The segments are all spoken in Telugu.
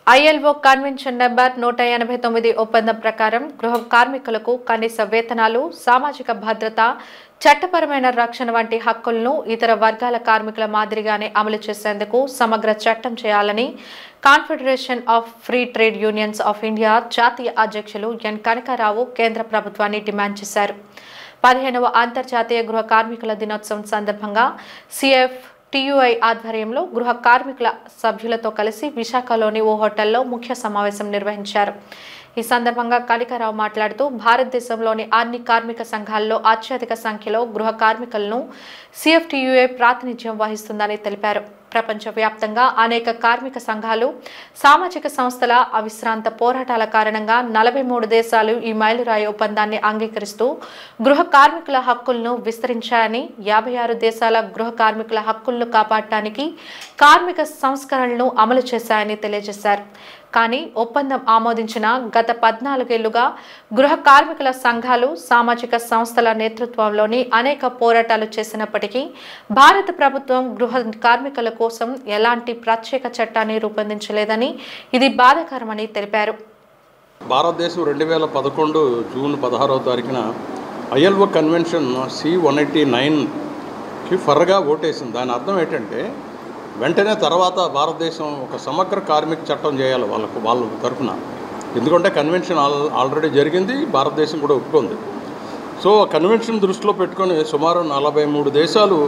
ఐఎల్ఓ కన్వెన్షన్ నెంబర్ 189 ఒప్పందం ప్రకారం గృహ కార్మికులకు కనీస వేతనాలు, సామాజిక భద్రత, చట్టపరమైన రక్షణ వంటి హక్కులను ఇతర వర్గాల కార్మికుల మాదిరిగానే అమలు చేసేందుకు సమగ్ర చట్టం చేయాలని confederation of free trade unions of India జాతీయ అధ్యక్షులు ఎన్ కనకారావు కేంద్ర ప్రభుత్వాన్ని డిమాండ్ చేశారు. 15వ అంతర్జాతీయ గృహ కార్మికుల దినోత్సవం సందర్భంగా CFTUI ఆధ్వర్యంలో గృహ కార్మికుల సభ్యులతో కలిసి విశాఖలోని ఓ హోటల్లో ముఖ్య సమావేశం నిర్వహించారు. ఈ సందర్భంగా కనకారావు మాట్లాడుతూ భారతదేశంలోని అన్ని కార్మిక సంఘాల్లో అత్యధిక సంఖ్యలో గృహ కార్మికులను CFTUI ప్రాతినిధ్యం వహిస్తుందని తెలిపారు. ప్రపంచవ్యాప్తంగా అనేక కార్మిక సంఘాలు, సామాజిక సంస్థల అవిశ్రాంత పోరాటాల కారణంగా 43 దేశాలు ఈ మైలురాయి ఒప్పందాన్ని అంగీకరిస్తూ గృహ కార్మికుల హక్కులను విస్తరించాయని, 56 దేశాల గృహ కార్మికుల హక్కులను కాపాడటానికి కార్మిక సంస్కరణలను అమలు చేశాయని తెలియజేశారు. కానీ ఒప్పందం ఆమోదించిన గత 14 ఏళ్లుగా గృహ కార్మికుల సంఘాలు, సామాజిక సంస్థల నేతృత్వంలోని అనేక పోరాటాలు చేసినప్పటికీ భారత ప్రభుత్వం గృహ కార్మికుల కోసం ఎలాంటి ప్రత్యేక చట్టాన్ని రూపొందించలేదని, ఇది బాధాకరమని తెలిపారు. భారతదేశం 2011 జూన్ 16వ తారీఖున ఐఎల్ఓ కన్వెన్షన్ C-189కి ఫర్గా ఓటేసింది. దాని అర్థం ఏంటంటే వెంటనే తర్వాత భారతదేశం ఒక సమగ్ర కార్మిక చట్టం చేయాలి వాళ్ళ తరఫున. ఎందుకంటే కన్వెన్షన్ ఆల్రెడీ జరిగింది, భారతదేశం కూడా ఒప్పుకుంది. సో కన్వెన్షన్ దృష్టిలో పెట్టుకొని సుమారు 43 దేశాలు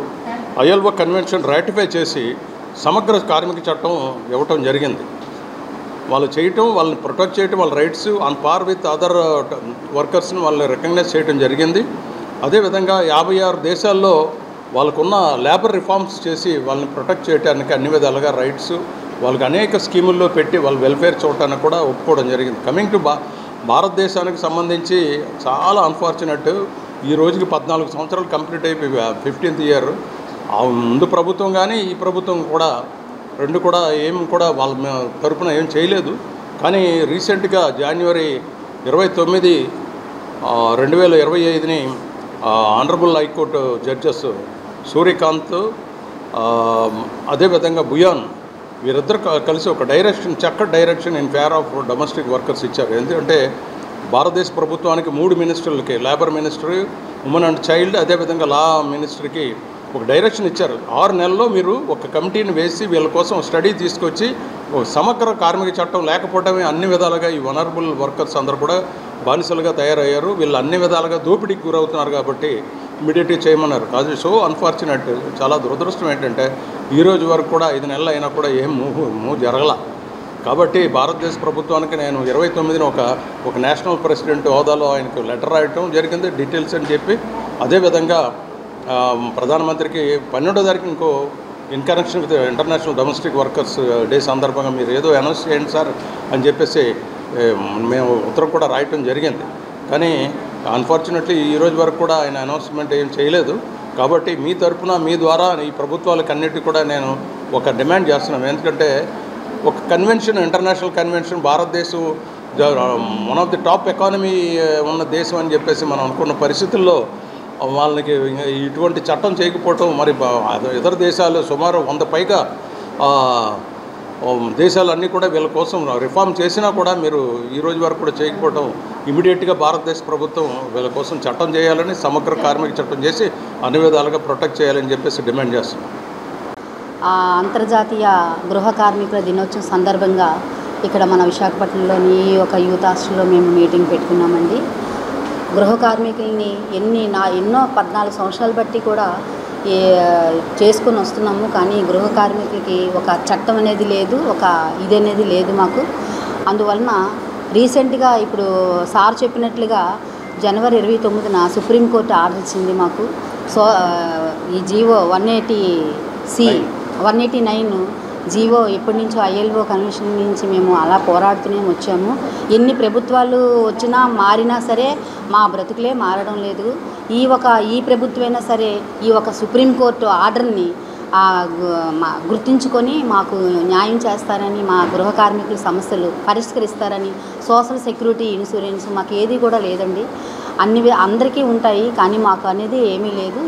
ఐఎల్ఓ కన్వెన్షన్ రాటిఫై చేసి సమగ్ర కార్మిక చట్టం ఇవ్వటం జరిగింది. వాళ్ళు చేయటం, వాళ్ళని ప్రొటెక్ట్ చేయటం, వాళ్ళ rights on par with other వర్కర్స్ని వాళ్ళని రికగ్నైజ్ చేయడం జరిగింది. అదేవిధంగా 56 దేశాల్లో వాళ్ళకున్న లేబర్ రిఫార్మ్స్ చేసి వాళ్ళని ప్రొటెక్ట్ చేయడానికి అన్ని విధాలుగా రైట్స్ వాళ్ళకి అనేక స్కీముల్లో పెట్టి వాళ్ళ వెల్ఫేర్ చూడటానికి కూడా ఒప్పుకోవడం జరిగింది. కమింగ్ టు భారతదేశానికి సంబంధించి చాలా అన్ఫార్చునేట్, ఈ రోజుకి 14 సంవత్సరాలు కంప్లీట్ అయిపోయి 15th ఇయర్. ముందు ప్రభుత్వం కానీ ఈ ప్రభుత్వం కూడా రెండు కూడా వాళ్ళ తరపున ఏం చేయలేదు. కానీ రీసెంట్గా జనవరి 29, 2025ని ఆనరబుల్ హైకోర్టు జడ్జెస్ సూర్యకాంత్, అదేవిధంగా బుయాన్ వీరిద్దరు కలిసి ఒక చక్కటి direction in favour of domestic workers ఇచ్చారు. ఎందుకంటే భారతదేశ ప్రభుత్వానికి 3 మినిస్టర్లకి, labour minister, women and child, అదేవిధంగా లా మినిస్టర్కి ఒక డైరెక్షన్ ఇచ్చారు. 6 నెలల్లో మీరు ఒక కమిటీని వేసి వీళ్ళ కోసం స్టడీ తీసుకొచ్చి ఒక సమగ్ర కార్మిక చట్టం లేకపోవడమే అన్ని విధాలుగా ఈ వనరబుల్ వర్కర్స్ అందరూ కూడా బానిసలుగా తయారయ్యారు. వీళ్ళు అన్ని విధాలుగా దోపిడీకి గురవుతున్నారు కాబట్టి ఇమీడియట్గా చేయమన్నారు. కాదు, సో అన్ఫార్చునేట్, చాలా దురదృష్టం ఏంటంటే ఈరోజు వరకు కూడా 5 నెలలు అయినా కూడా ఏం మూవ్ జరగల. కాబట్టి భారతదేశ ప్రభుత్వానికి నేను 29న ఒక నేషనల్ ప్రెసిడెంట్ హోదాలో ఆయనకు లెటర్ రాయటం జరిగింది, డీటెయిల్స్ అని చెప్పి. అదేవిధంగా ప్రధానమంత్రికి 12వ తారీఖు ఇంకో in connection with international domestic workers day సందర్భంగా మీరు ఏదో అనౌన్స్ చేయండి సార్ అని చెప్పేసి మేము ఉత్తరం కూడా రాయటం జరిగింది. కానీ అన్ఫార్చునేట్లీ ఈ రోజు వరకు కూడా ఆయన అనౌన్స్మెంట్ ఏం చేయలేదు. కాబట్టి మీ తరఫున, మీ ద్వారా ఈ ప్రభుత్వాలకు అన్నిటికీ కూడా నేను ఒక డిమాండ్ చేస్తున్నాను. ఎందుకంటే ఒక కన్వెన్షన్, ఇంటర్నేషనల్ కన్వెన్షన్, భారతదేశం one of the top economy ఉన్న దేశం అని చెప్పేసి మనం అనుకున్న పరిస్థితుల్లో వాళ్ళకి ఇటువంటి చట్టం చేయకపోవటం, మరి ఇతర దేశాలు సుమారు 100 పైగా దేశాలన్నీ కూడా వీళ్ళ కోసం రిఫార్మ్ చేసినా కూడా మీరు ఈ రోజు వరకు కూడా చేయకపోవడం, ఇమీడియట్గా భారతదేశ ప్రభుత్వం వీళ్ళ కోసం చట్టం చేయాలని, సమగ్ర కార్మిక చట్టం చేసి అన్ని విధాలుగా ప్రొటెక్ట్ చేయాలని చెప్పేసి డిమాండ్ చేస్తున్నాం. అంతర్జాతీయ గృహ కార్మికుల దినోత్సవం సందర్భంగా ఇక్కడ మన విశాఖపట్నంలోని ఒక యూత్ హాస్టల్లో మేము మీటింగ్ పెట్టుకున్నామండి. గృహ కార్మికుల్ని ఎన్నో 14 సంవత్సరాలు బట్టి కూడా చేసుకొని వస్తున్నాము. కానీ గృహ కార్మికులకి ఒక చట్టం అనేది లేదు, ఒక ఇది అనేది లేదు మాకు. అందువలన రీసెంట్గా ఇప్పుడు సార్ చెప్పినట్లుగా జనవరి 29న సుప్రీంకోర్టు ఆర్డర్ ఇచ్చింది మాకు. సో ఈ జీవో 189 జీవో ఎప్పటి నుంచో ఐఎల్ఓ కన్వెన్షన్ నుంచి మేము అలా పోరాడుతూనే వచ్చాము. ఎన్ని ప్రభుత్వాలు వచ్చినా మారినా సరే మా బ్రతుకులే మారడం లేదు. ఈ ప్రభుత్వమైనా సరే ఈ ఒక సుప్రీంకోర్టు ఆర్డర్ని గుర్తించుకొని మాకు న్యాయం చేస్తారని, మా గృహ కార్మికుల సమస్యలు పరిష్కరిస్తారని, సోషల్ సెక్యూరిటీ ఇన్సూరెన్స్ మాకు ఏది కూడా లేదండి. అందరికీ ఉంటాయి కానీ మాకు అనేది ఏమీ లేదు.